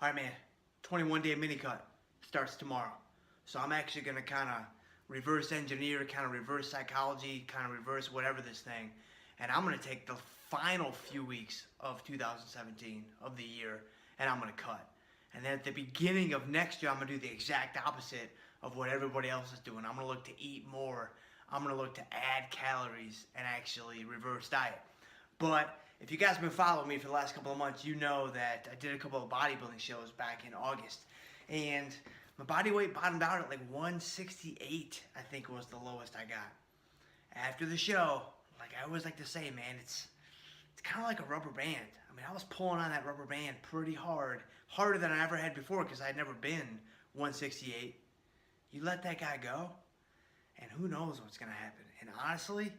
All right, man, 21-day mini cut starts tomorrow. So I'm actually going to kind of reverse engineer, kind of reverse psychology, kind of reverse whatever this thing. And I'm going to take the final few weeks of 2017 of the year and I'm going to cut. And then at the beginning of next year, I'm going to do the exact opposite of what everybody else is doing. I'm going to look to eat more. I'm going to look to add calories and actually reverse diet. But if you guys have been following me for the last couple of months, you know that I did a couple of bodybuilding shows back in August. And my body weight bottomed out at like 168, I think was the lowest I got. After the show, like I always like to say, man, it's kind of like a rubber band. I mean, I was pulling on that rubber band pretty hard, harder than I ever had before because I had never been 168. You let that guy go, and who knows what's going to happen. And honestly,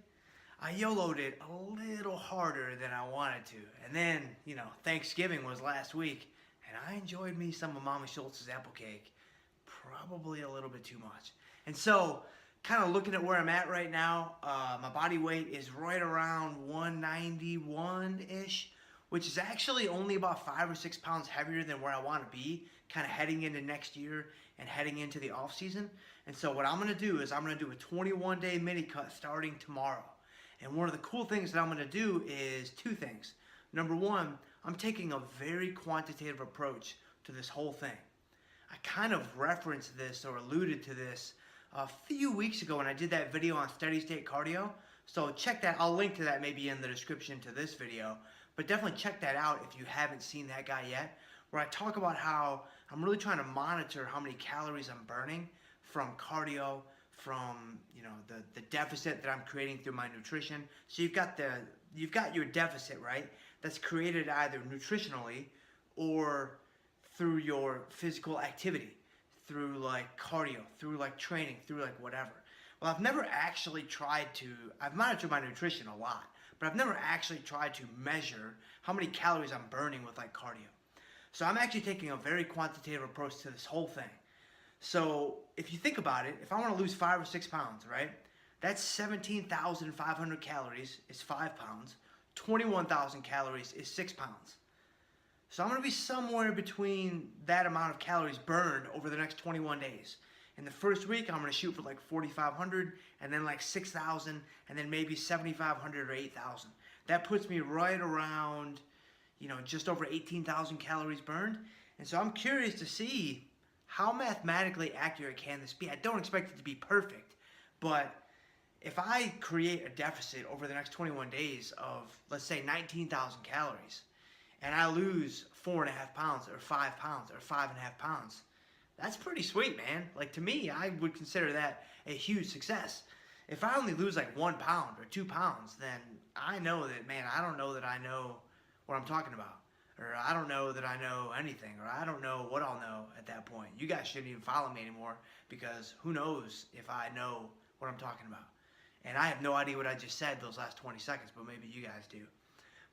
I YOLO'd it a little harder than I wanted to. And then, Thanksgiving was last week, and I enjoyed me some of Mama Schultz's apple cake. Probably a little bit too much. And so, kind of looking at where I'm at right now, my body weight is right around 191-ish, which is actually only about 5 or 6 pounds heavier than where I want to be, kind of heading into next year and heading into the off season. And so what I'm going to do is I'm going to do a 21-day mini cut starting tomorrow. And one of the cool things that I'm going to do is two things. Number one, I'm taking a very quantitative approach to this whole thing. I kind of referenced this or alluded to this a few weeks ago when I did that video on steady state cardio. So check that. I'll link to that maybe in the description to this video. But definitely check that out if you haven't seen that guy yet, where I talk about how I'm really trying to monitor how many calories I'm burning from cardio, from the deficit that I'm creating through my nutrition. So you've got your deficit, right? That's created either nutritionally or through your physical activity, through like cardio, through like training, through like whatever. Well, I've never actually I've monitored my nutrition a lot, but I've never actually tried to measure how many calories I'm burning with like cardio. So I'm actually taking a very quantitative approach to this whole thing. So if you think about it, if I want to lose 5 or 6 pounds, right? That's 17,500 calories is 5 pounds. 21,000 calories is 6 pounds. So I'm going to be somewhere between that amount of calories burned over the next 21 days. In the first week, I'm going to shoot for like 4,500 and then like 6,000 and then maybe 7,500 or 8,000. That puts me right around, just over 18,000 calories burned. And so I'm curious to see how mathematically accurate can this be. I don't expect it to be perfect, but if I create a deficit over the next 21 days of, let's say, 19,000 calories, and I lose 4.5 pounds or 5 pounds or 5.5 pounds, that's pretty sweet, man. Like, to me, I would consider that a huge success. If I only lose like 1 pound or 2 pounds, then I know that, man, I don't know that I know what I'm talking about. Or I don't know that I know anything, or I don't know what I'll know at that point. You guys shouldn't even follow me anymore because who knows if I know what I'm talking about. And I have no idea what I just said those last 20 seconds, but maybe you guys do.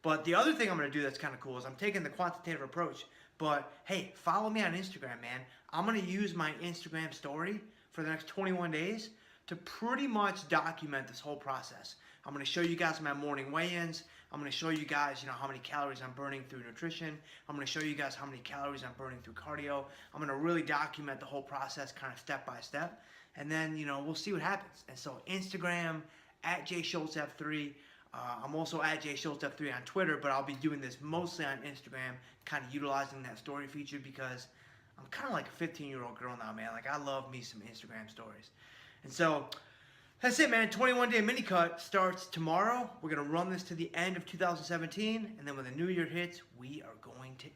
But the other thing I'm going to do that's kind of cool is I'm taking the quantitative approach. But hey, follow me on Instagram, man. I'm going to use my Instagram story for the next 21 days to pretty much document this whole process. I'm going to show you guys my morning weigh-ins. I'm going to show you guys, how many calories I'm burning through nutrition. I'm going to show you guys how many calories I'm burning through cardio. I'm going to really document the whole process kind of step by step. And then, we'll see what happens. And so Instagram, @JSchultzF3. I'm also @JSchultzF3 on Twitter, but I'll be doing this mostly on Instagram, kind of utilizing that story feature because I'm kind of like a 15-year-old girl now, man. Like, I love me some Instagram stories. And so that's it, man. 21-day mini cut starts tomorrow. We're going to run this to the end of 2017, and then when the new year hits, we are going to